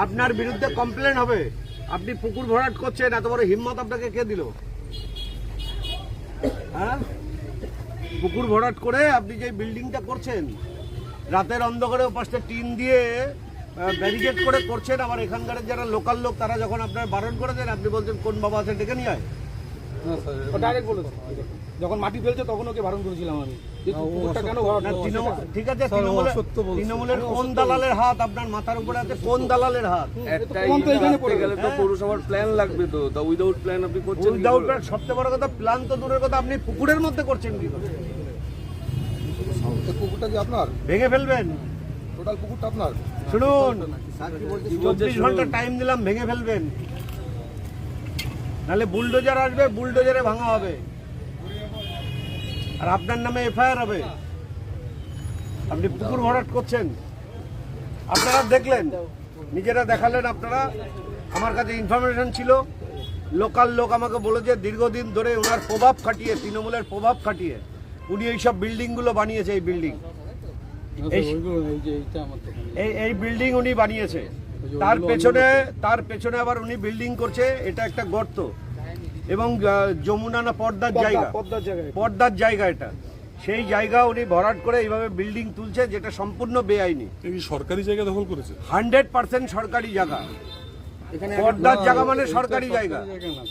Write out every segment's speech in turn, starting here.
আপনার বিরুদ্ধে কমপ্লেন হবে। আপনি পুকুর ভরাট করছেন, এত বড় হিম্মত আপনাকে কে দিল? হ্যাঁ, পুকুর ভরাট করে আপনি যে বিল্ডিংটা করছেন, রাতের অন্ধকারে পাশে টিন দিয়ে ব্যারিকেড করে করছেন। আবার এখানকার যারা লোকাল লোক তারা যখন আপনার বারণ করে দেন, আপনি বলছেন কোন বাবা আছে ডেকে নিয়ে আয়। ডাইরেক্ট বলেছে, যখন মাটি ফেলছে তখন ওকে বারণ করেছিলাম আমি। ঠিক আছে, তৃণমূলের কোন দালালের হাত আপনার মাথার উপরে আছে? কোন দালালের হাত? পৌরসভার প্ল্যান লাগবে তো, উইদাউট প্ল্যান আপনি করছেন। উইদাউট প্ল্যান, সবচেয়ে বড় কথা প্ল্যান তো দূরের কথা, আপনি পুকুরের মধ্যে করছেন কি করে? পুকুরটা কি আপনার? ভেঙে ফেলবেন। টোটাল পুকুরটা আপনার? শুনুন, 24 ঘন্টা টাইম দিলাম, ভেঙে ফেলবেন, নাহলে বুলডোজার আসবে, বুলডোজারে ভাঙা হবে আর আপনার নামে এফআইআর হবে। আপনি পুকুর ভরাট করছেন, আপনারা দেখলেন, নিজেরা দেখালেন। আপনারা, আমার কাছে ইনফরমেশন ছিল, লোকাল লোক আমাকে বলেছে দীর্ঘদিন ধরে ওনার প্রভাব খাটিয়ে, তৃণমূলের প্রভাব খাটিয়ে উনি এইসব বিল্ডিংগুলো বানিয়েছে। এই বিল্ডিং, এই বিল্ডিং উনি বানিয়েছে। তার পেছনে আবার উনি বিল্ডিং করছে। এটা একটা গর্ত এবং যমুনা না পদ্মার জায়গা এটা, সেই জায়গা উনি ভরাট করে এইভাবে বিল্ডিং তুলছে, যেটা সম্পূর্ণ বেআইনি। সরকারি জায়গা দখল করেছে, 100% সরকারি জায়গা। পদ্মার জায়গা মানে সরকারি জায়গা।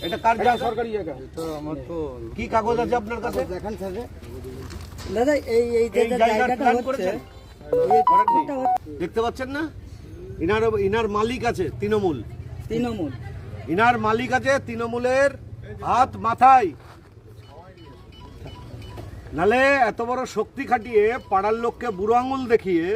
এটা কার জায়গা? সরকারি জায়গা। কি কাগজ আছে আপনার কাছে? দেখান স্যার দাদা, এই জায়গাটা করেছেন, দেখতে পাচ্ছেন না? ইনার মালিক আছে তৃণমূল, ইনার মালিক আছে তৃণমূলের হাত মাথায়। নালে এত বড় শক্তি খাটিয়ে পাড়ার লোককে বুড়ো আঙুল দেখিয়ে,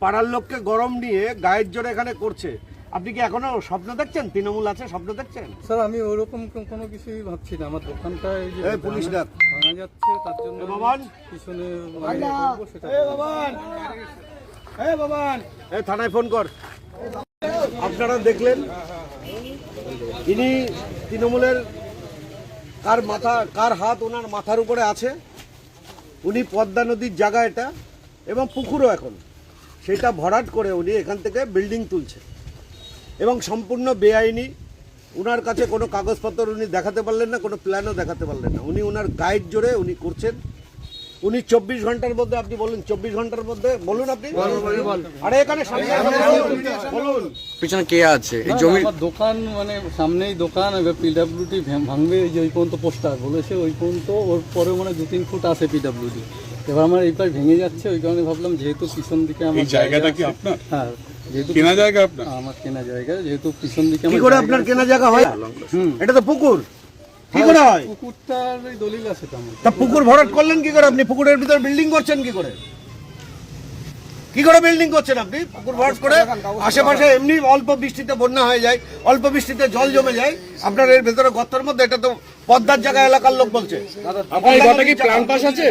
পাড়ার লোককে গরম নিয়ে গায়ের জোরে এখানে করছে। আপনি কি এখনো স্বপ্ন দেখছেন তৃণমূল আছে? স্বপ্ন দেখছেন? স্যার আমি ওরকম কোনো কিছুই ভাবছি না। আমার দোকানটা পুলিশ ডাক ভাঙা যাচ্ছে, তার জন্য পিছনে থানায় ফোন কর। আপনারা দেখলেন, ইনি তৃণমূলের কার হাত ওনার মাথার উপরে আছে। উনি পদ্মা নদীর জায়গা এটা, এবং পুকুরও এখন, সেটা ভরাট করে উনি এখান থেকে বিল্ডিং তুলছে এবং সম্পূর্ণ বেআইনি। উনার কাছে কোনো কাগজপত্র উনি দেখাতে পারলেন না, কোনো প্ল্যানও দেখাতে পারলেন না। উনি ওনার গাইড জোরে উনি করছেন। উনি 24 ঘন্টার মধ্যে, আপনি বলুন 24 ঘন্টার মধ্যে বলুন, আপনি আরে এখানে বলুন পিছনে কে আছে? এই জমি দোকান, মানে সামনেই দোকান, এবার পিডব্লিউডি ভাঙবে, যে ওই পর্যন্ত পোস্টার বলেছে, ওই পর্যন্ত, ওর পরে মানে 2-3 ফুট আছে পিডব্লিউডি। এবার আমার এই পাশ ভেঙে যাচ্ছে, ওই কারণে ভাবলাম যেহেতু পিছন দিকে আমার জায়গাটা কি আপনার? হ্যাঁ, যেহেতু কেনা জায়গা আপনার? আমার কেনা জায়গা, যেহেতু পিছন দিকে। কি করে আপনার কেনা জায়গা হয়? এটা তো পুকুর, কি করে হয়? পুকুরটার দলিল আছে তো আমার। তা পুকুর ভরাট করলেন কি করে? আপনি পুকুরের ভিতরে বিল্ডিং করছেন কি করে? কি করে বিল্ডিং করছেন আপনি পুকুর ভরাট করে? আশেপাশে এমনি অল্প বৃষ্টিতে বন্যা হয়ে যায়, অল্প বৃষ্টিতে জল জমে যায়, আপনার এর ভেতরে গর্তের মধ্যে। এটা তো পদ্মার জায়গা, এলাকার লোক বলছে। আপনার এই ঘরটা কি প্ল্যান পাস আছে?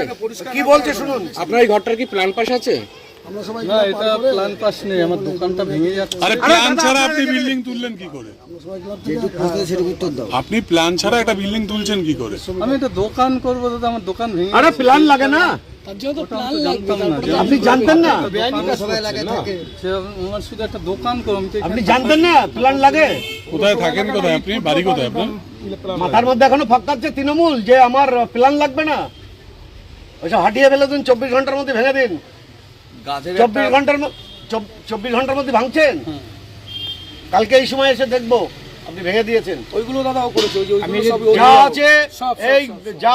কি বলছে শুনুন। আপনার এই ঘরটার কি প্ল্যান পাস আছে? না, এটা প্ল্যান পাস নেই, আমার দোকানটা ভেঙে যাচ্ছে। আরে প্ল্যান ছাড়া আপনি বিল্ডিং তুললেন কি করে? আপনি প্ল্যান ছাড়া একটা বিল্ডিং তুলছেন কি করে? আমি একটা দোকান করবো দাদা, আমার দোকান ভেঙে। আরে প্ল্যান লাগে না? আপনি জানতেন না? আমার শুধু একটা দোকান করবো, আপনি জানতেন না প্ল্যান লাগে? কোথায় থাকেন, কোথায় আপনি, বাড়ি কোথায় আপনার? মাথার মধ্যে এখনো ফক্কাচ্ছে তৃণমূল যে আমার প্ল্যান লাগবে না। ওইসব হাঁটিয়ে ফেলে দিন, 24 ঘন্টার মধ্যে ভেঙে দিন। 24 ঘন্টার মধ্যে ভাঙছেন। কালকে এই সময় এসে দেখবো আপনি ভেঙে দিয়েছেন। ওইগুলো দাদাও করেছে, যা আছে এই যা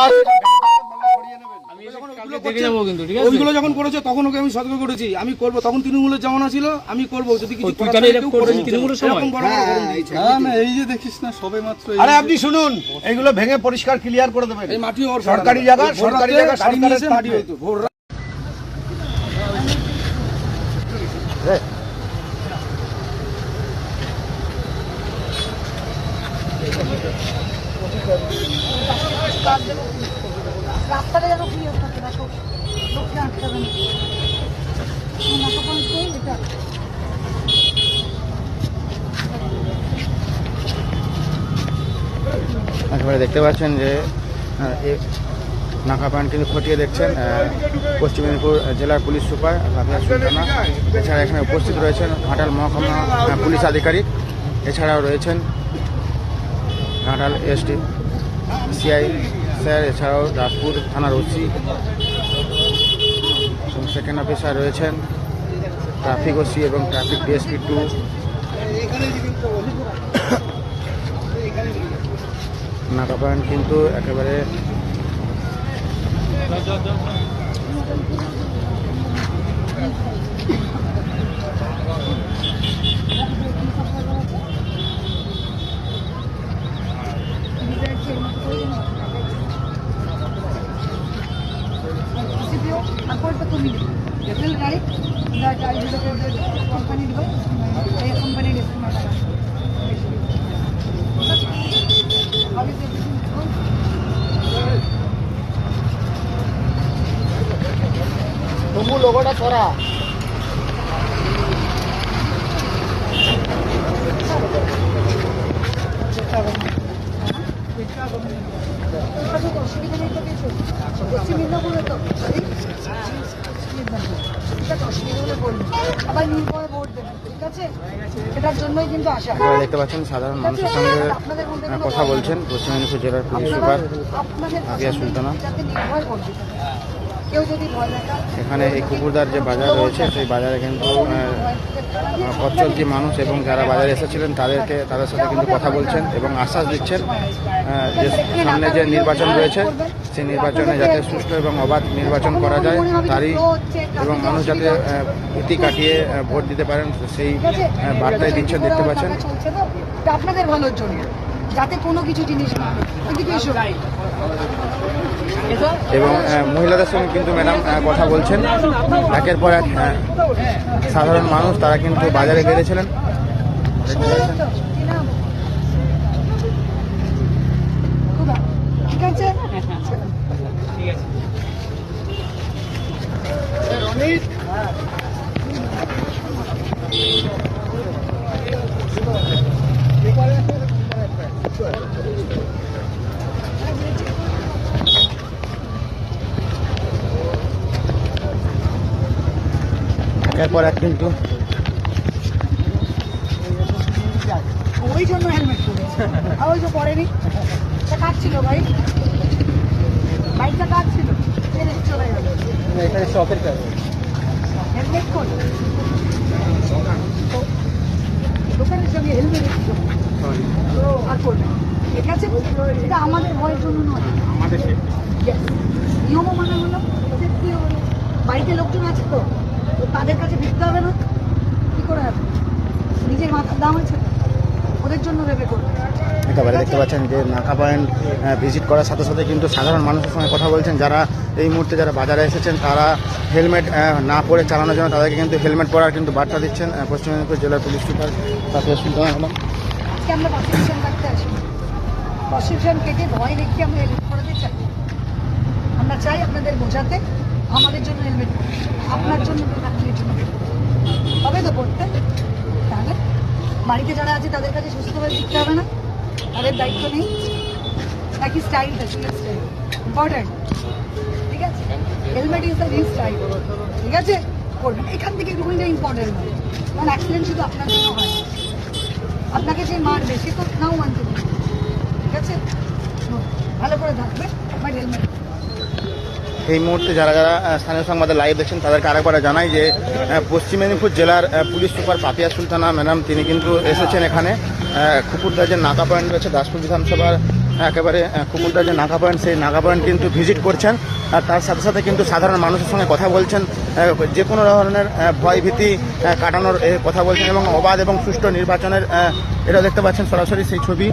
ওইগুলো যখন করেছে তখন ওকে আমি সতর্ক করেছি, আমি করবো। তখন তৃণমূলের জামানা ছিল, আমি করবো যদি কিছু। এই যে দেখিস না সবে মাত্র। আরে আপনি শুনুন, এইগুলো ভেঙে পরিষ্কার ক্লিয়ার করে দেবেন। এই মাটি সরকারি জায়গা, সরকারি জায়গা মাটি হইতো। রাস্তাটা যেন ক্লিয়ার থাকে, লোককে আটকাবে না। আপনারা দেখতে পাচ্ছেন যে নাকা পয়েন্ট কিন্তু খতিয়ে দেখছেন পশ্চিম মেদিনীপুর জেলার পুলিশ সুপার পাপিয়া সুলতানা। এছাড়া এখানে উপস্থিত রয়েছেন ঘাটাল মহকুমা পুলিশ আধিকারিক, এছাড়াও রয়েছেন ঘাটাল এসটি সিআই স্যার, এছাড়াও দাসপুর থানার ওসি এবং সেকেন্ড অফিসার রয়েছেন, ট্রাফিক ওসি এবং ট্রাফিক ডিএসপি 2। নাকা পয়েন্ট কিন্তু একেবারে According to me, you will write that I will the company device, a company device. How is everything going? তবু লোগোটা করা অসুবিধা নেই তো কিছু পশ্চিম মেদিনীপুরে তো অসুবিধা হলে বলবেন, আবার নির্ভয়ে ভোট দেবেন, ঠিক আছে? এটার জন্যই কিন্তু আসা। আপনারা দেখতে পাচ্ছেন সাধারণ মানুষের সঙ্গে কথা বলছেন পশ্চিম মেদিনীপুর জেলার পুলিশ সুপার পাপিয়া সুলতানা। যাতে নির্ভয় ভোট দিতে পারে। কেউ যদি ভয় দেখায়, এখানে এই কুকুরদার যে বাজার রয়েছে সেই বাজারে কিন্তু পথচলতি মানুষ এবং যারা বাজারে এসেছিলেন তাদের সাথে কিন্তু কথা বলছেন এবং আশ্বাস দিচ্ছেন যে সামনে যে নির্বাচন রয়েছে সেই নির্বাচনে যাতে সুষ্ঠু এবং অবাধ নির্বাচন করা যায় তারই এবং মানুষ যাতে ভীতি কাটিয়ে ভোট দিতে পারেন সেই বার্তায় দিচ্ছেন, দেখতে পাচ্ছেন। চলছে তো, এটা আপনাদের ভালোর জন্য, যাতে কোনো কিছু জিনিস না হয়। এদিকে এসো। এবং মহিলাদের সঙ্গে কিন্তু ম্যাডাম কথা বলছেন। একের পর এক সাধারণ মানুষ তারা কিন্তু বাজারে বেরিয়েছিলেন, দেখতে পাচ্ছেন। ঠিক আছে, এরপর এক কিন্তু ওই জন্য হেলমেট পরেছে, আর ওই যে পরেনি। তা কাজ ছিল ভাই, বাইকটা কাজ ছিল, চলে গেল। এখানে শখের কাজ। হেলমেট কোন দোকানের সঙ্গে হেলমেট আর করবে, ঠিক আছে? এটা আমাদের ভয়ের জন্য নয়, আমাদের Yes. নিয়মও মানা হলো, safety ও হলো। বাড়িতে লোকজন আছে তো, তো তাদের কাছে ফিরতে হবে না, কি করে হবে? নিজের মাথার দাম আছে, ওদের জন্য ভেবে করবে। একেবারে দেখতে পাচ্ছেন যে নাকা পয়েন্ট ভিজিট করার সাথে সাথে কিন্তু সাধারণ মানুষের সঙ্গে কথা বলছেন। যারা এই মুহূর্তে যারা বাজারে এসেছেন তারা হেলমেট না পরে চালানোর জন্য তাদেরকে কিন্তু হেলমেট পরার কিন্তু বার্তা দিচ্ছেন পশ্চিম মেদিনীপুর জেলার police super Papiya Sultana madam. আজকে আমরা পারসেপশন রাখতে আসি, পারসেপশন কেটে ভয় রেখে আমরা হেলমেট পরাতে চাই। আমরা চাই আপনাদের বোঝাতে আমাদের জন্য হেলমেট, আপনার জন্য ফ্যামিলির জন্য হবে তো করতে। তাহলে বাড়িতে যারা আছে তাদের কাছে সুস্থভাবে শিখতে হবে না, তাদের দায়িত্ব নেই নাকি? স্টাইলটা স্টাইল ইম্পর্টেন্ট, ঠিক আছে? Helmet is the new style, ঠিক আছে? করবেন এখান থেকে রুলটা ইম্পর্টেন্ট নয়, কারণ অ্যাক্সিডেন্ট শুধু আপনার জন্য হয়, আপনাকে যে মারবে সে তো নাও মানতে পারে, ঠিক আছে? ভালো করে থাকবে, বাট হেলমেট। এই মুহূর্তে যারা যারা স্থানীয় সংবাদে লাইভ দেখছেন তাদেরকে আরেকবার জানাই যে পশ্চিম মেদিনীপুর জেলার police super Papiya Sultana madam তিনি কিন্তু এসেছেন এখানে কুকুরদার যে নাকা পয়েন্ট রয়েছে দাসপুর বিধানসভার একেবারে কুকুরদার যে নাকা পয়েন্ট সেই নাকা পয়েন্ট কিন্তু ভিজিট করছেন। আর তার সাথে সাথে কিন্তু সাধারণ মানুষের সঙ্গে কথা বলছেন, যে কোনো ধরনের ভয় ভীতি কাটানোর কথা বলছেন এবং অবাধ এবং সুষ্ঠু নির্বাচনের এটা দেখতে পাচ্ছেন সরাসরি সেই ছবি।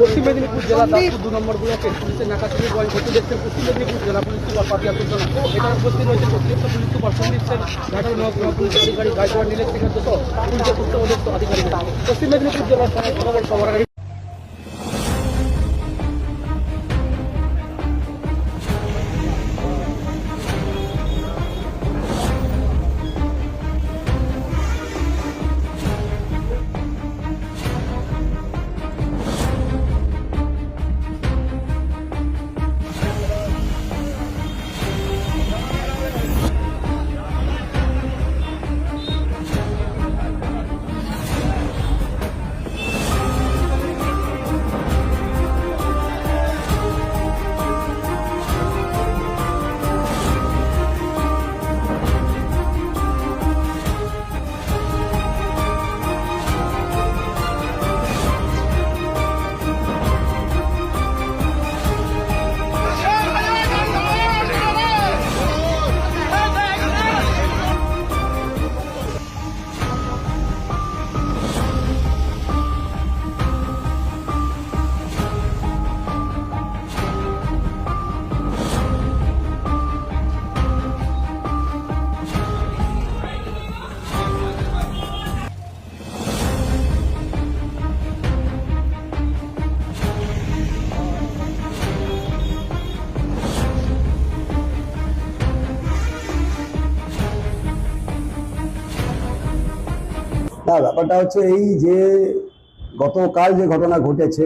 পশ্চিম মেদিনীপুর জেলা দাসপুর 2 নম্বর ব্লকে পুলিশের নাকাচুরি পয়েন্ট ঘটে দেখছেন পশ্চিম মেদিনীপুর জেলা পুলিশ সুপার পাপিয়া সুলতানা। এখানে উপস্থিত রয়েছে অতিরিক্ত পুলিশ সুপার সন্দীপ সেন, ঘাটাল মহকুমা পুলিশ আধিকারিক গাইডওয়ার্ড নিরীক্ষক সহ পুলিশের উচ্চপদস্থ আধিকারিক। পশ্চিম মেদিনীপুর জেলার খবর না, ব্যাপারটা হচ্ছে এই যে গতকাল যে ঘটনা ঘটেছে,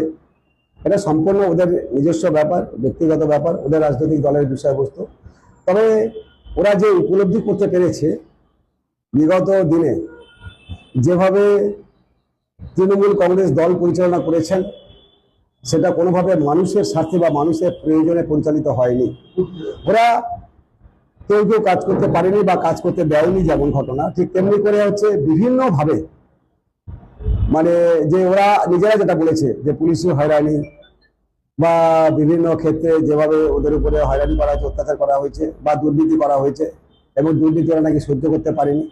এটা সম্পূর্ণ ওদের নিজস্ব ব্যাপার, ব্যক্তিগত ব্যাপার, ওদের রাজনৈতিক দলের বিষয়বস্তু। তবে ওরা যে উপলব্ধি করতে পেরেছে বিগত দিনে যেভাবে তৃণমূল কংগ্রেস দল পরিচালনা করেছেন, সেটা কোনোভাবে মানুষের স্বার্থে বা মানুষের প্রয়োজনে পরিচালিত হয়নি। ওরা কেউ কেউ কাজ করতে পারেনি বা কাজ করতে দেয়নি, যেমন ঘটনা, ঠিক তেমনি করে হচ্ছে বিভিন্নভাবে মানে যে ওরা নিজেরা যেটা বলেছে যে পুলিশি হয়রানি বা বিভিন্ন ক্ষেত্রে যেভাবে ওদের উপরে হয়রানি করা হয়েছে, অত্যাচার করা হয়েছে বা দুর্নীতি করা হয়েছে, এবং দুর্নীতি ওরা নাকি সহ্য করতে পারেনি,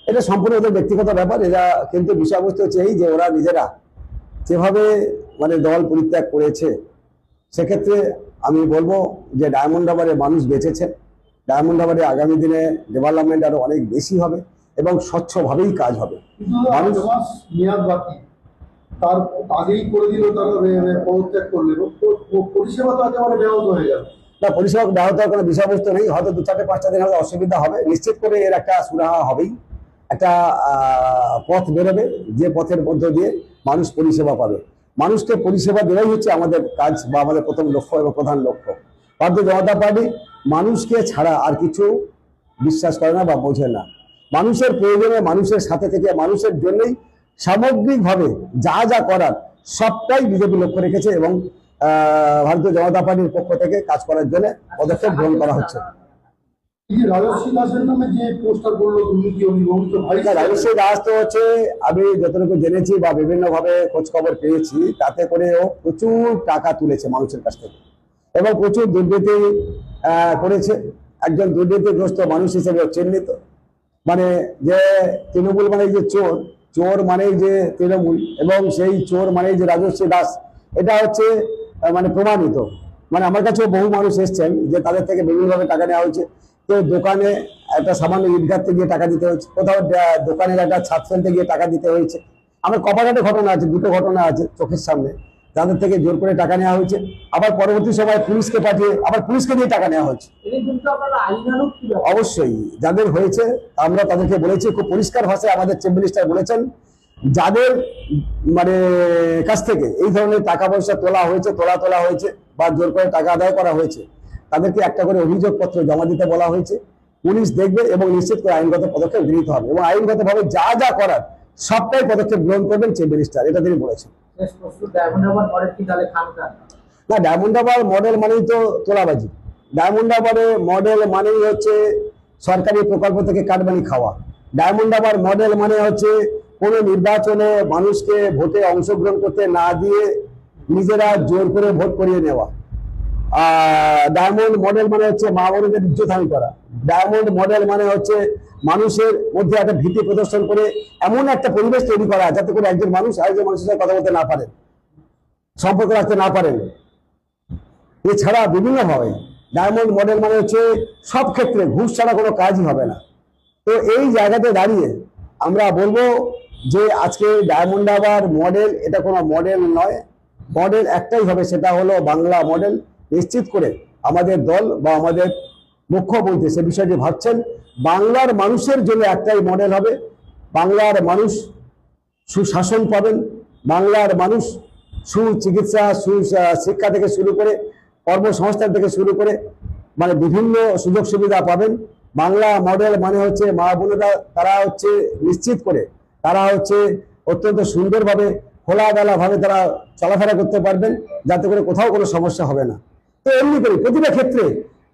এটা সম্পূর্ণ ওদের ব্যক্তিগত ব্যাপার। এরা কিন্তু বিষয়বস্তু হচ্ছে এই যে ওরা নিজেরা যেভাবে মানে দল পরিত্যাগ করেছে, সেক্ষেত্রে আমি বলবো যে ডায়মন্ড হারবারে মানুষ বেঁচেছে। ডায়মন্ড হারবারে আগামী দিনে ডেভেলপমেন্ট আরো অনেক বেশি হবে এবং স্বচ্ছভাবেই কাজ হবে। মানুষ মেয়াদ বাকি, তার আগেই করে দিল, তারা পদত্যাগ করলেন, পরিষেবা তো একেবারে ব্যাহত হয়ে গেল। না, পরিষেবা ব্যাহত হওয়ার কোনো বিষয়বস্তু নেই। হয়তো 2-4-5টা দিন হয়তো অসুবিধা হবে, নিশ্চিত করে এর একটা সুরাহা হবেই, একটা পথ বেরোবে, যে পথের মধ্য দিয়ে মানুষ পরিষেবা পাবে। মানুষকে পরিষেবা দেওয়াই হচ্ছে আমাদের কাজ বা আমাদের প্রথম লক্ষ্য এবং প্রধান লক্ষ্য। ভারতীয় জনতা পার্টি মানুষকে ছাড়া আর কিছু বিশ্বাস করে না বা বোঝে না। মানুষের প্রয়োজনে মানুষের সাথে থেকে মানুষের জন্যই সামগ্রিকভাবে যা যা করার সবটাই বিজেপি লক্ষ্য রেখেছে, এবং ভারতীয় জনতা পার্টির পক্ষ থেকে কাজ করার জন্য পদক্ষেপ গ্রহণ করা হচ্ছে। এই যে রাজস্বী দাসের নামে যে পোস্টার করলো দুর্নীতি অভিযোগ, ভাই রাজস্বী দাস তো হচ্ছে, আমি যতটুকু জেনেছি বা বিভিন্ন ভাবে খোঁজ খবর পেয়েছি, তাতে করে ও প্রচুর টাকা তুলেছে মানুষের কাছ থেকে এবং প্রচুর দুর্নীতি করেছে। একজন দুর্নীতিগ্রস্ত মানুষ হিসেবে চিহ্নিত। মানে যে তৃণমূল মানে যে চোর, চোর মানে যে তৃণমূল, এবং সেই চোর মানে যে রাজস্বী দাস, এটা হচ্ছে মানে প্রমাণিত। মানে আমার কাছেও বহু মানুষ এসছেন যে তাদের থেকে বিভিন্নভাবে টাকা নেওয়া হয়েছে। কেউ দোকানে একটা সামান্য ইট গাঁথতে গিয়ে টাকা দিতে হয়েছে, কোথাও দোকানের একটা ছাদ ফেলতে গিয়ে টাকা দিতে হয়েছে। আমার কপাঘাটে ঘটনা আছে, দুটো ঘটনা আছে চোখের সামনে, যাদের থেকে জোর করে টাকা নেওয়া হয়েছে। আবার পরবর্তী সময় পুলিশকে পাঠিয়ে আবার পুলিশকে দিয়ে টাকা নেওয়া হয়েছে। অবশ্যই যাদের হয়েছে আমরা তাদেরকে বলেছি, খুব পরিষ্কার ভাষায় আমাদের চিফ মিনিস্টার বলেছেন, যাদের মানে কাছ থেকে এই ধরনের টাকা পয়সা তোলা হয়েছে বা জোর করে টাকা আদায় করা হয়েছে, তাদেরকে একটা করে অভিযোগপত্র জমা দিতে বলা হয়েছে। পুলিশ দেখবে এবং নিশ্চিত করে আইনগত পদক্ষেপ গৃহীত হবে, এবং আইনগতভাবে যা যা করার সবটাই পদক্ষেপ গ্রহণ করবেন চিফ মিনিস্টার, এটা তিনি বলেছেন। না, ডায়মন্ড হারবার মডেল মানেই তো তোলাবাজি। ডায়মন্ড হারবারে মডেল মানেই হচ্ছে সরকারি প্রকল্প থেকে কাটমানি খাওয়া। ডায়মন্ড হারবার মডেল মানে হচ্ছে কোনো নির্বাচনে মানুষকে ভোটে অংশগ্রহণ করতে না দিয়ে নিজেরা জোর করে ভোট করিয়ে নেওয়া। ডায়মন্ড মডেল মানে হচ্ছে মা বোনদের ইজ্জতহানি করা। ডায়মন্ড মডেল মানে হচ্ছে মানুষের মধ্যে একটা ভীতি প্রদর্শন করে এমন একটা পরিবেশ তৈরি করা যাতে করে একজন মানুষ আরেকজন মানুষের সাথে কথা বলতে না পারেন, সম্পর্ক রাখতে না পারেন। এছাড়া বিভিন্নভাবে ডায়মন্ড মডেল মানে হচ্ছে সব ক্ষেত্রে ঘুষ ছাড়া কোনো কাজই হবে না। তো এই জায়গাতে দাঁড়িয়ে আমরা বলবো যে আজকে ডায়মন্ড হারবার মডেল এটা কোনো মডেল নয়, মডেল একটাই হবে, সেটা হলো বাংলা মডেল। নিশ্চিত করে আমাদের দল বা আমাদের মুখ্যমন্ত্রী সে বিষয়টি ভাবছেন, বাংলার মানুষের জন্য একটাই মডেল হবে। বাংলার মানুষ সুশাসন পাবেন, বাংলার মানুষ সুচিকিৎসা শিক্ষা থেকে শুরু করে কর্মসংস্থান থেকে শুরু করে মানে বিভিন্ন সুযোগ সুবিধা পাবেন। বাংলা মডেল মানে হচ্ছে মা বোনেরা তারা হচ্ছে নিশ্চিত করে তারা হচ্ছে অত্যন্ত সুন্দরভাবে খোলামেলাভাবে তারা চলাফেরা করতে পারবেন, যাতে করে কোথাও কোনো সমস্যা হবে না। তো এমনি করে প্রতিটা ক্ষেত্রে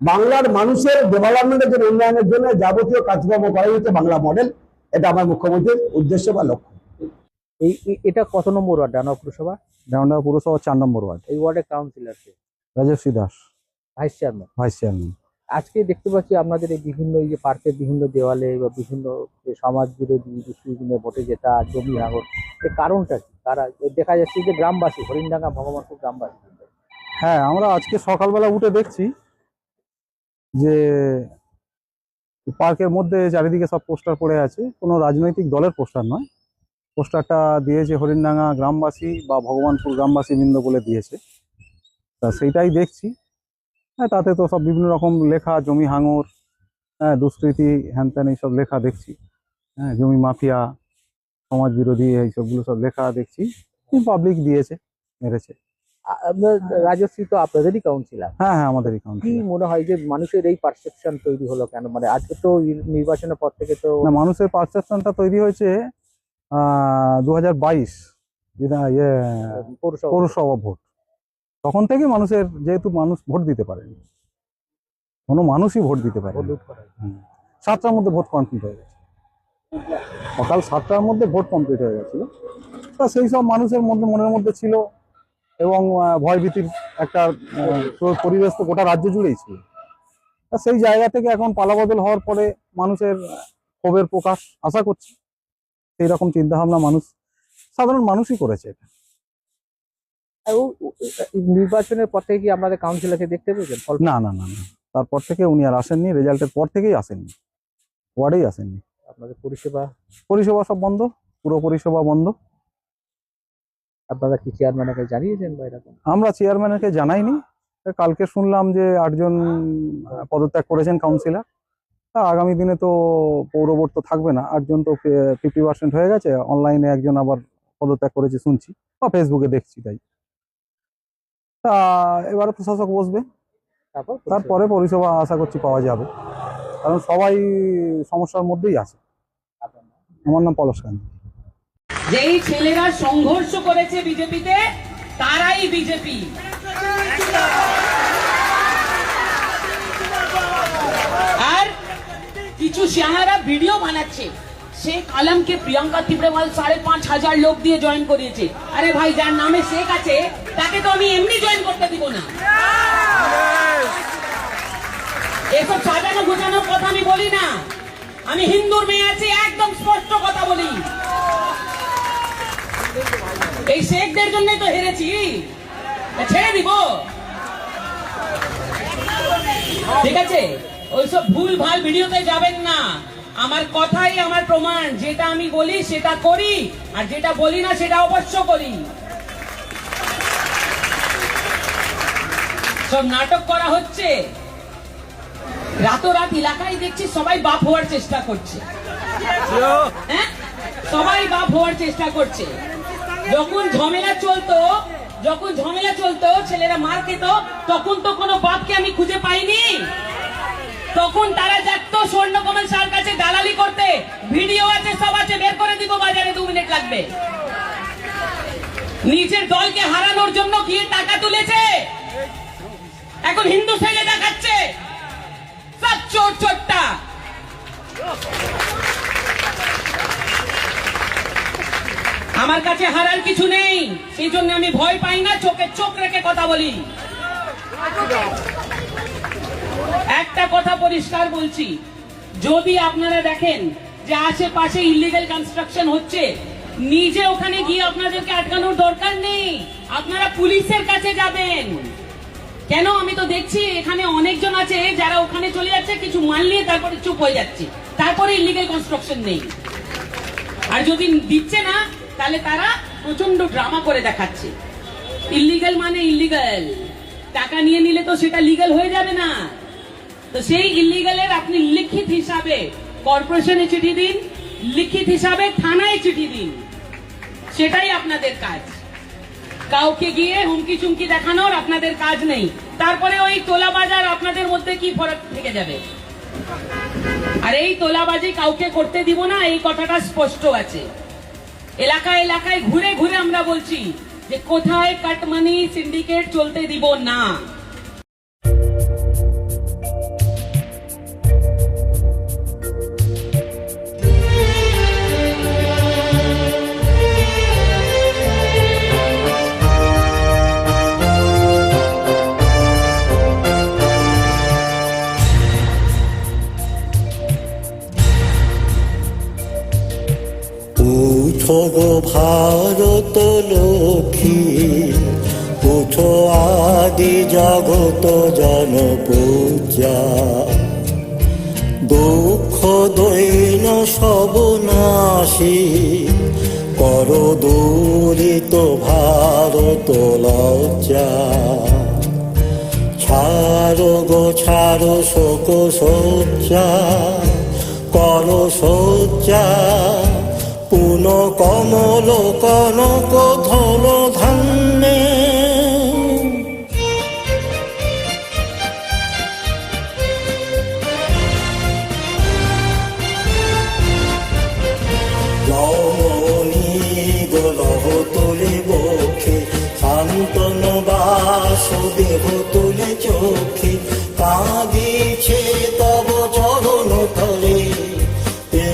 বাংলার মানুষের ডেভেলপমেন্টের জন্য, উন্নয়নের জন্য যাবতীয় কাজকর্ম করাই হচ্ছে বাংলা মডেল। এটা আমার মুখ্যমন্ত্রীর উদ্দেশ্য বা লক্ষ্য। এটা কত নম্বর ওয়ার্ড ডায়মন্ড পুরসভা? ডায়মন্ড হারবার পুরসভা 4 নম্বর ওয়ার্ড। এই ওয়ার্ডের কাউন্সিলর কে? Rajashree Das, vice chairman. Vice chairman. আজকে দেখতে পাচ্ছি আপনাদের এই বিভিন্ন এই যে পার্কের বিভিন্ন দেওয়ালে বা বিভিন্ন যে সমাজ বিরোধী বিষয়গুলো ভোটে জেতা, জমি হাঙর, এর কারণটা কি? তারা দেখা যাচ্ছে যে গ্রামবাসী, হরিণডাঙ্গা ভগবানপুর গ্রামবাসী। হ্যাঁ, আমরা আজকে সকালবেলা উঠে দেখছি যে পার্কের মধ্যে চারিদিকে সব পোস্টার পড়ে আছে, কোনো রাজনৈতিক দলের পোস্টার নয়। পোস্টারটা দিয়েছে হরিণডাঙ্গা গ্রামবাসী বা ভগবানপুর গ্রামবাসী বৃন্দ বলে দিয়েছে, তা সেইটাই দেখছি। হ্যাঁ, তাতে তো সব বিভিন্ন রকম লেখা, জমি হাঙর, হ্যাঁ দুষ্কৃতি, হ্যান ত্যান এইসব লেখা দেখছি। হ্যাঁ, জমি মাফিয়া, সমাজ বিরোধী এইসবগুলো সব লেখা দেখছি, পাবলিক দিয়েছে, মেরেছে। আপনার রাজশ্রী তো আপনাদেরই কাউন্সিলর, হ্যাঁ হ্যাঁ, আমাদেরই কি কাউন্সিলর। মনে হয় যে মানুষের এই পারসেপশন তৈরি হলো কেন? মানে আজকে তো নির্বাচনের পর থেকে তো না, মানুষের পারসেপশনটা তৈরি হয়েছে 2022 পৌরসভা ভোট, তখন থেকে মানুষের, যেহেতু মানুষ ভোট দিতে পারেনি, কোনো মানুষই ভোট দিতে পারে 7টার মধ্যে ভোট কমপ্লিট হয়ে গেছে, সকাল 7টার মধ্যে ভোট কমপ্লিট হয়ে গেছিল। তা সেই সব মানুষের মধ্যে, মনের মধ্যে ছিল, এবং ভয়ভীতির একটা পরিবেশ তো গোটা রাজ্য জুড়েই ছিল। তা সেই জায়গা থেকে এখন পালাবদল হওয়ার পরে মানুষের ক্ষোভের প্রকাশ আশা করছি, সেই রকম চিন্তাভাবনা সাধারণ মানুষই করেছে এটা। নির্বাচনের পর থেকে কি আমাদের কাউন্সিলরকে দেখতে পেয়েছেন? ফল না না না না, তারপর থেকে উনি আর আসেননি, রেজাল্টের পর থেকেই আসেননি, ওয়ার্ডেই আসেননি। আপনাদের পরিষেবা পরিষেবা সব বন্ধ, পুরো পরিষেবা বন্ধ। আপনারা কি চেয়ারম্যানকে জানিয়েছেন বা এরকম? আমরা চেয়ারম্যানকে জানাইনি, কালকে শুনলাম যে 8জন পদত্যাগ করেছেন কাউন্সিলর। তা আগামী দিনে তো পৌর বোর্ড তো থাকবে না, 8জন তো 50% হয়ে গেছে, অনলাইনে একজন আবার পদত্যাগ করেছে শুনছি, বা ফেসবুকে দেখছি। তাই তা এবারে প্রশাসক বসবে, তারপরে পরিষেবা আশা করছি পাওয়া যাবে, কারণ সবাই সমস্যার মধ্যেই আছে। আমার নাম পলাশ কান্তি। যেই ছেলেরা সংঘর্ষ করেছে বিজেপিতে, তারাই বিজেপি। আর কিছু শ্যামারা ভিডিও বানাচ্ছে, শেখ আলমকে প্রিয়াঙ্কা তিব্রেওয়াল 5,500 লোক দিয়ে জয়েন করিয়েছে। আরে ভাই, যার নামে শেখ আছে তাকে তো আমি এমনি জয়েন করতে দিব না। এসব সাজানো গোছানোর কথা আমি বলি না, আমি হিন্দুর মেয়ে আছি, একদম স্পষ্ট কথা বলি। এই শেখদের জন্যই তো হেরেছি, ছেড়ে দিব? ঠিক আছে, ওইসব ভুল ভাল ভিডিওতে যাবেন না। আমার কথাই আমার প্রমাণ, যেটা আমি বলি সেটা করি, আর যেটা বলি না সেটা অবশ্য করি। সব নাটক করা হচ্ছে, রাতোরাত এলাকায় দেখছি সবাই বাপ হওয়ার চেষ্টা করছে। হ্যাঁ, সবাই বাপ হওয়ার চেষ্টা করছে। যখন ঝামেলা চলতো ছেলেরা মার খেত, তখন তো কোনো বাপকে আমি খুঁজে পাইনি। তখন তারা যাত স্বর্ণকমল স্যার কাছে দালালি করতে। ভিডিও আছে, সব আছে, বের করে দিব বাজারে, 2 মিনিট লাগবে। নিজের দলকে হারানোর জন্য গিয়ে টাকা তুলেছে, এখন হিন্দু ছেলে দেখাচ্ছে। সব চোর চোরটা। আমার কাছে হারার কিছু নেই, সেই জন্য আমি ভয় পাই না, চোখে চোখ রেখে কথা বলি। একটা কথা পরিষ্কার বলছি, যদি আপনারা দেখেন যে আশেপাশে ইলিগাল কনস্ট্রাকশন হচ্ছে, নিজে ওখানে গিয়ে আপনাদেরকে আটকানোর দরকার নেই, আপনারা পুলিশের কাছে যাবেন। কেন? আমি তো দেখছি এখানে অনেকজন আছে যারা ওখানে চলে যাচ্ছে, কিছু মাল নিয়ে তারপরে চুপ হয়ে যাচ্ছে, তারপরে ইলিগাল কনস্ট্রাকশন নেই। আর যদি দিচ্ছে না, তাহলে তারা প্রচন্ড ড্রামা করে দেখাচ্ছে। ইলিগাল মানে ইলিগাল, টাকা নিয়ে নিলে তো সেটা লিগাল হয়ে যাবে না। তো সেই ইলিগালের আপনি লিখিত হিসাবে কর্পোরেশনে চিঠি দিন, লিখিত হিসাবে থানায় চিঠি দিন, সেটাই আপনাদের কাজ। কাউকে গিয়ে হুমকি চুমকি দেখানোর আপনাদের কাজ নেই। তারপরে ওই তোলাবাজার আপনাদের মধ্যে কি ফরক থেকে যাবে? আর এই তোলাবাজি কাউকে করতে দিব না, এই কথাটা স্পষ্ট আছে। এলাকায় এলাকায় ঘুরে ঘুরে আমরা বলছি যে কোথায় কাটমানি সিন্ডিকেট চলতে দিব না। উঠো গো ভারত লক্ষ্মী, উঠো আদি জগত জনপূজা, দুঃখ দৈন সব নাশী, কর দূরিত ভারত লজ্জা। ছাড়ো গো ছাড়ো শোক শয্যা, কর শয্যা, পুন কমল কনক ধন ধান্যে রমণী গোলহ তোলে বক্ষে শান্তন বাসুদেব তোলে চোখে কাঁদিছে তব চরণ তলে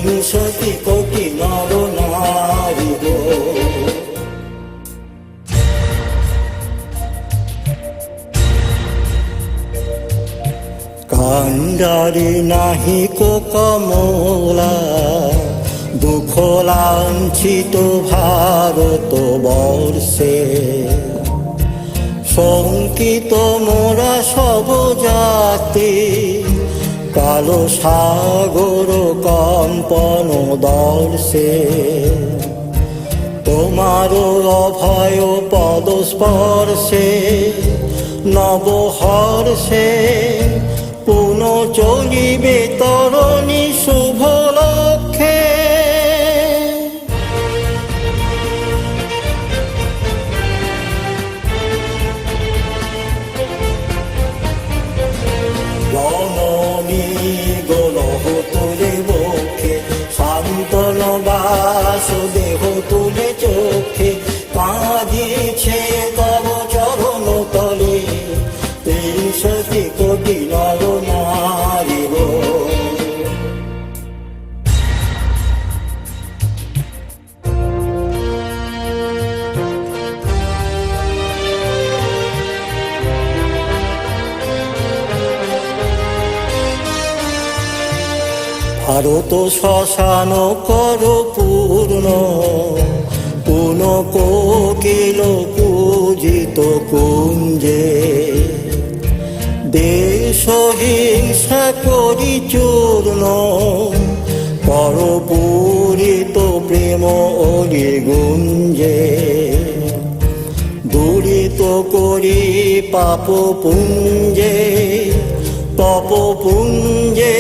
63 কোটি নর নারী গো কান্ডারি নাহি কো কমলা দুঃখ লাঞ্ছিত ভারত বর্ষে শঙ্কিত মোরা সব জাতি কালো সাগর কম্পন দর্শে তোমার অভয় পদ স্পর্শে নবহর্ষে পুন চলিবে তরণী শুভ লক্ষ্যে রমণী গোলহ তুলে বক্ষে শান্তন বাসুদেব তুলে চোখে কাঁদিছে তব চরণ তলে 63 কোটি নর নারী গো ভারত শ্মশান কর পূর্ণ পুন কোকিল পূজিত কুঞ্জে দেশ হিংসা করি চূর্ণ কর পূরিত প্রেম অরি গুঞ্জে দূরিত করি পাপ পুঞ্জে তপ পুঞ্জে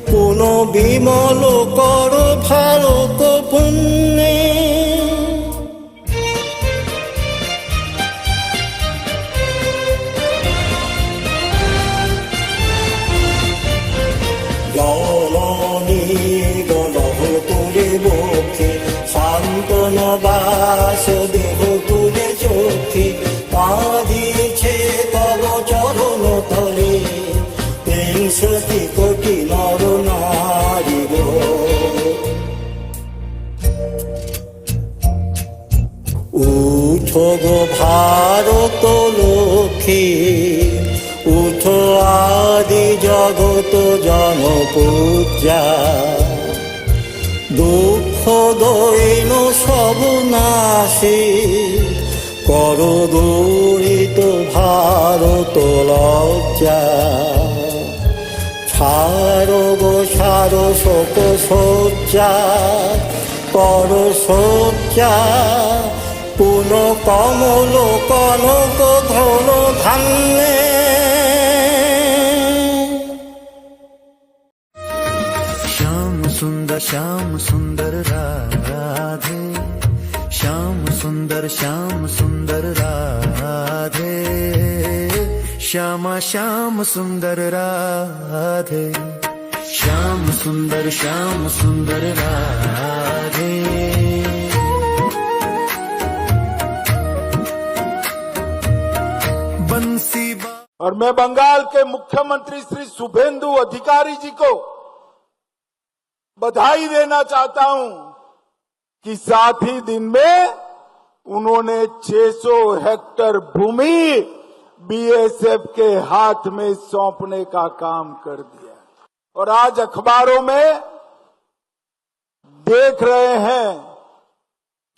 পুন বিমল কর ভারত পুণ্যে জননী গলহ তুলে বক্ষে শান্তন বাসুদেব তুলে চোখে কাঁদিছে তব চরণ তলে 63 কোটি নর নারী গো উঠো গো ভারত লক্ষ্মী উঠো আদি জগত জনপূজা দুঃখ দৈন সব নাশে কর দূরিত ভারত লজ্জা ছাড়ো গো ছাড়ো শোক শয্যা কর শয্যা পুন কমল কনক ধন ধান্যে श्याम सुंदर राधे श्याम सुंदर राधे श्यामा श्याम सुंदर राधे श्याम सुंदर राधे बंसी और मैं बंगाल के मुख्यमंत्री श्री शुभेंदु अधिकारी जी को बधाई देना चाहता हूं कि साथ ही दिन में उन्होंने 600 हेक्टेयर भूमि बीएसएफ के हाथ में सौंपने का काम कर दिया। और आज अखबारों में देख रहे हैं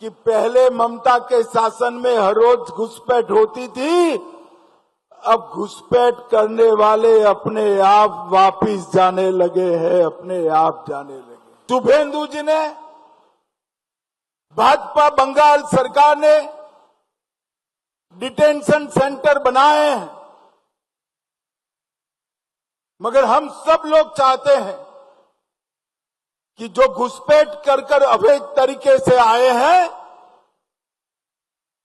कि पहले ममता के शासन में हर रोज घुसपैठ होती थी, अब घुसपैठ करने वाले अपने आप वापिस जाने लगे हैं, अपने आप जाने लगे। शुभेंदु जी ने, भाजपा बंगाल सरकार ने डिटेंशन सेंटर बनाए हैं, मगर हम सब लोग चाहते हैं कि जो घुसपैठ कर अवैध तरीके से आए हैं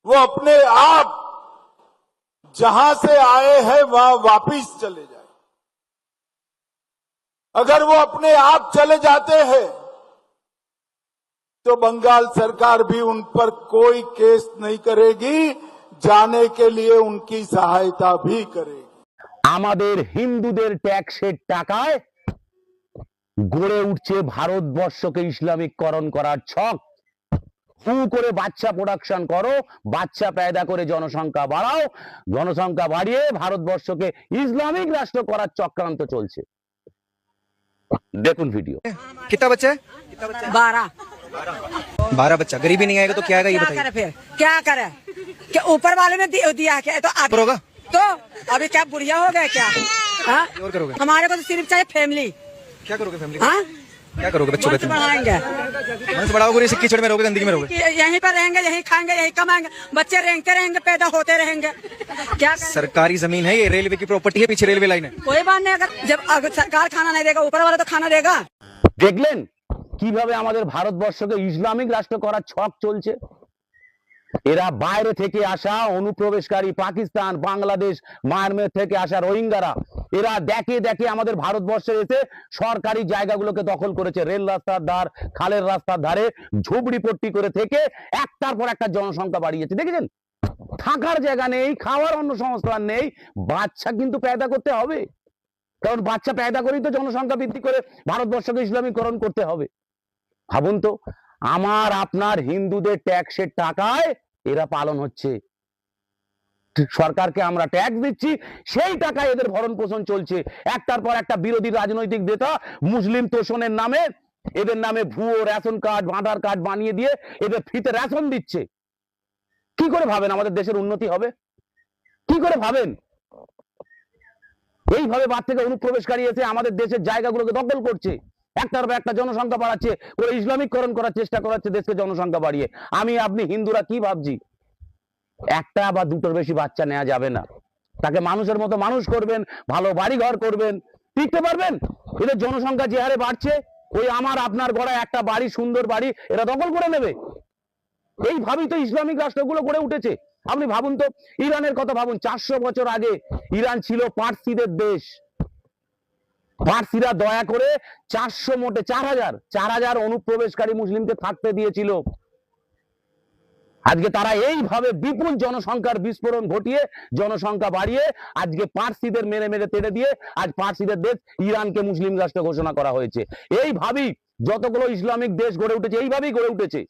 वो अपने आप जहां से आए हैं वहां वापिस चले जाए। अगर वो अपने आप चले जाते हैं तो बंगाल सरकार भी उन पर कोई केस नहीं करेगी, जाने के लिए उनकी सहायता भी करेगी। আমাদের হিন্দুদের ট্যাক্সের টাকায় গড়ে উঠছে ভারতবর্ষকে ইসলামিককরণ করার ছক। হু করে বাচ্চা প্রোডাকশন করো, বাচ্চা पैदा করে জনসংখ্যা বাড়াও, জনসংখ্যা বাড়িয়ে ভারতবর্ষকে ইসলামিক রাষ্ট্র করার চক্রান্ত চলছে। দেখুন ভিডিও। कितना बच्चा है? 12 बच्चा। गरीबी नहीं आएगा तो क्या आएगा ये बताइए। फिर क्या करे? क्या ऊपर वाले ने दिया क्या? तो आप होगा तो अभी क्या बुढ़िया हो गए क्या? हाँ? और करोगे? हमारे को तो सिर्फ चाहिए फैमिली। क्या करोगे फैमिली? हाँ? क्या करोगे बच्चों मस्त बढ़ाएंगे। से बढ़ाओगे? इसे कीचड़ में रहोगे, गंदगी में रहोगे? यहीं पर रहेंगे, यहीं खाएंगे, यहीं कमाएंगे, बच्चे रेंगते रहेंगे, पैदा होते रहेंगे। क्या करें? सरकारी जमीन है ये, रेलवे की प्रॉपर्टी है, पीछे रेलवे लाइन है। कोई बात नहीं, अगर सरकार खाना नहीं देगा, ऊपर वाला तो खाना देगा। দেখলেন কিভাবে আমাদের ভারতবর্ষকে ইসলামিক রাষ্ট্র করার ছক চলছে। এরা বাইরে থেকে আসা অনুপ্রবেশকারী, পাকিস্তান, বাংলাদেশ, মায়ানমার থেকে আসা রোহিঙ্গারা, এরা দেখে দেখে আমাদের ভারতবর্ষে এসে সরকারি জায়গাগুলোকে দখল করেছে। রেল রাস্তার ধার, খালের রাস্তার ধারে ঝুপড়িপট্টি করে থেকে একটার পর একটা জনসংখ্যা বাড়িয়েছে। দেখেছেন, থাকার জায়গা নেই, খাওয়ার অন্য সংস্থান নেই, বাচ্চা কিন্তু पैदा করতে হবে। কারণ বাচ্চা पैदा করেই তো জনসংখ্যা বৃদ্ধি করে ভারতবর্ষকে ইসলামীকরণ করতে হবে। ভাবুন তো, আমার আপনার হিন্দুদের ট্যাক্সের টাকায় এরা পালন হচ্ছে। সরকারকে আমরা ট্যাক্স দিচ্ছি, সেই টাকায় এদের ভরণ পোষণ চলছে। একটার পর একটা বিরোধী রাজনৈতিক নেতা মুসলিম তোষণের নামে এদের নামে ভুয়ো রেশন কার্ড, আধার কার্ড বানিয়ে দিয়ে এদের ফ্রিতে রেশন দিচ্ছে। কি করে ভাবেন আমাদের দেশের উন্নতি হবে? কি করে ভাবেন? এইভাবে বাদ থেকে অনুপ্রবেশকারী এসে আমাদের দেশের জায়গাগুলোকে দখল করছে, একটার পর একটা জনসংখ্যা বাড়াচ্ছে, ওরা ইসলামিককরণ করার চেষ্টা করাচ্ছে দেশকে জনসংখ্যা বাড়িয়ে। আমি আপনি হিন্দুরা কি ভাবছি? একটা বা দুটোর বেশি বাচ্চা নেওয়া যাবে না। তাকে মানুষের মতো মানুষ করবেন, ভালো বাড়ি ঘর করবেন, টিকতে পারবেন। এদের জনসংখ্যা যে হারে বাড়ছে, ওই আমার আপনার গড়ায় একটা বাড়ি, সুন্দর বাড়ি এরা দখল করে নেবে। এইভাবেই তো ইসলামিক রাষ্ট্রগুলো গড়ে উঠেছে। আপনি ভাবুন তো, ইরানের কথা ভাবুন। 400 বছর আগে ইরান ছিল পার্সিদের দেশ। পার্সিরা দয়া করে 400 মোটে 4000 অনুপ্রবেশকারী মুসলিমকে থাকতে দিয়েছিল। আজকে তারা এইভাবে বিপুল জনসংখ্যার বিস্ফোরণ ঘটিয়ে জনসংখ্যা বাড়িয়ে আজকে পার্সিদের মেরে মেরে তেড়ে দিয়ে আজ পার্সিদের দেশ ইরানকে মুসলিম রাষ্ট্র ঘোষণা করা হয়েছে। এইভাবেই যতগুলো ইসলামিক দেশ গড়ে উঠেছে এইভাবেই গড়ে উঠেছে।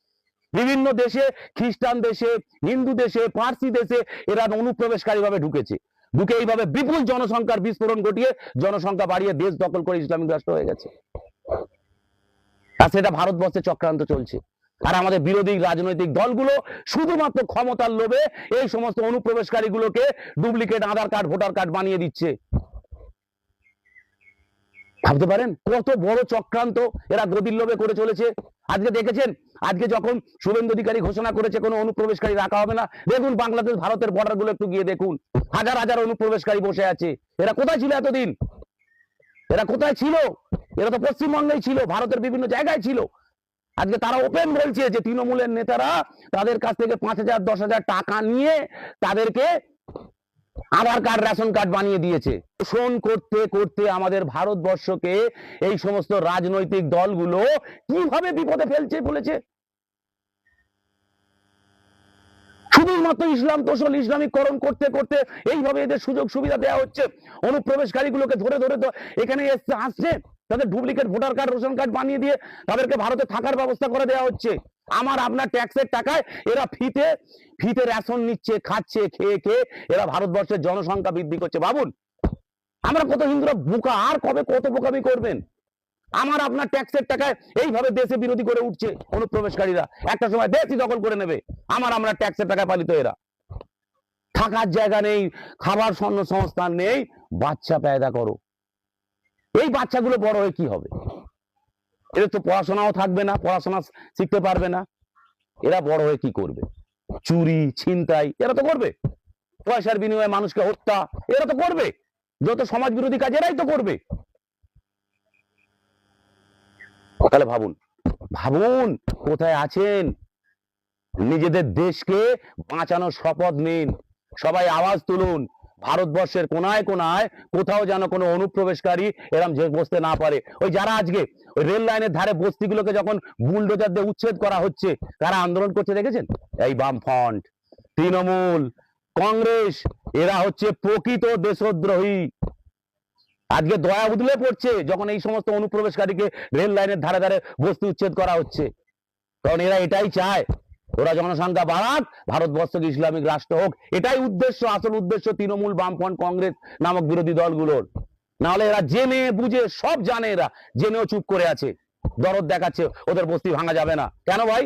বিভিন্ন দেশে, খ্রিস্টান দেশে, হিন্দু দেশে, পার্সি দেশে এরা অনুপ্রবেশকারী ভাবে ঢুকেছে। ঢুকে এইভাবে বিপুল জনসংখ্যার বিস্ফোরণ ঘটিয়ে জনসংখ্যা বাড়িয়ে দেশ দখল করে ইসলামিক রাষ্ট্র হয়ে গেছে। আর সেটা ভারতবর্ষে চক্রান্ত চলছে। আর আমাদের বিরোধী রাজনৈতিক দলগুলো শুধুমাত্র ক্ষমতার লোভে এই সমস্ত অনুপ্রবেশকারীগুলোকে ডুপ্লিকেট আধার কার্ড, ভোটার কার্ড বানিয়ে দিচ্ছে। ভাবতে পারেন কত বড় চক্রান্ত এরা গদির লোভে করে চলেছে। আজকে দেখেছেন, আজকে যখন শুভেন্দু অধিকারী ঘোষণা করেছে কোনো অনুপ্রবেশকারী রাখা হবে না, দেখুন বাংলাদেশ ভারতের বর্ডার গুলো একটু গিয়ে দেখুন, হাজার হাজার অনুপ্রবেশকারী বসে আছে। এরা কোথায় ছিল এতদিন? এরা কোথায় ছিল? এরা তো পশ্চিমবঙ্গেই ছিল, ভারতের বিভিন্ন জায়গায় ছিল। আজকে তারা ওপেন বলছে যে তৃণমূলের নেতারা তাদের কাছ থেকে 5000 10,000 টাকা নিয়ে তাদেরকে আধার কার্ড, রেশন কার্ড বানিয়ে দিয়েছে। শোষণ করতে করতে আমাদের ভারতবর্ষকে এই সমস্ত রাজনৈতিক দলগুলো কিভাবে বিপদে ফেলছে বলেছে। শুধুমাত্র ইসলাম তোষণ, ইসলামিককরণ করতে করতে এইভাবে এদের সুযোগ সুবিধা দেওয়া হচ্ছে। অনুপ্রবেশকারীগুলোকে ধরে ধরে তো এখানে আসছে, তাদের duplicate voter card, ration card বানিয়ে দিয়ে তাদেরকে ভারতে থাকার ব্যবস্থা করে দেওয়া হচ্ছে। আমার আপনার ট্যাক্সের টাকায় এরা ফিতে রেশন নিচ্ছে, খাচ্ছে, খেয়ে খেয়ে এরা ভারতবর্ষের জনসংখ্যা বৃদ্ধি করছে। ভাবুন আমরা কত হিন্দুরা বোকা, আর কবে কত বোকামি করবেন? আমার আপনার ট্যাক্সের টাকায় এইভাবে দেশে বিরোধী করে উঠছে অনুপ্রবেশকারীরা। একটা সময় দেশই দখল করে নেবে। আমার আমরা ট্যাক্সের টাকায় পালিত এরা। থাকার জায়গা নেই, খাবার সংস্থান নেই, বাচ্চা पैदा করো। এই বাচ্চাগুলো বড় হয়ে কি হবে? এদের তো পড়াশোনাও থাকবে না, পড়াশোনা শিখতে পারবে না। এরা বড় হয়ে কি করবে? চুরি, ছিনতাই এরা তো করবে। পয়সার বিনিময়ে মানুষকে হত্যা এরা তো করবে। যত সমাজ বিরোধী কাজ এরাই তো করবে। তাহলে ভাবুন ভাবুন কোথায় আছেন। নিজেদের দেশকে বাঁচানোর শপথ নিন, সবাই আওয়াজ তুলুন। ভারতবর্ষের কোনায় কোনায় কোথাও যেন কোনো অনুপ্রবেশকারী এরম যে বসতে না পারে। ওই যারা আজকে ওই রেল লাইনের ধারে বস্তিগুলোকে যখন বুলডোজার দিয়ে উচ্ছেদ করা হচ্ছে, কারা আন্দোলন করছে দেখেছেন? এই বামফ্রন্ট, তৃণমূল, কংগ্রেস, এরা হচ্ছে প্রকৃত দেশদ্রোহী। আজকে দয়া উদলে পড়ছে যখন এই সমস্ত অনুপ্রবেশকারীকে রেল লাইনের ধারে ধারে বস্তি উচ্ছেদ করা হচ্ছে, কারণ এরা এটাই চায় ওরা জনসংখ্যা বাড়াক, ভারতবর্ষকে ইসলামিক রাষ্ট্র হোক। এটাই উদ্দেশ্য, আসল উদ্দেশ্য তৃণমূল, বামফ্রন্ট, কংগ্রেস নামক বিরোধী দলগুলোর। নাহলে এরা জেনে বুঝে সব জানে, এরা জেনেও চুপ করে আছে, দরদ দেখাচ্ছে ওদের বস্তি ভাঙা যাবে না। কেন ভাই?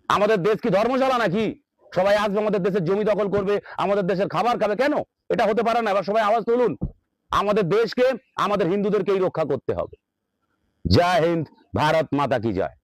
আমাদের দেশ কি ধর্মশালা নাকি? সবাই আসবে আমাদের দেশের জমি দখল করবে, আমাদের দেশের খাবার খাবে? কেন? এটা হতে পারে না। এবার সবাই আওয়াজ তুলুন, আমাদের দেশকে, আমাদের হিন্দুদেরকেই রক্ষা করতে হবে। জয় হিন্দ, ভারত মাতা কি জয়।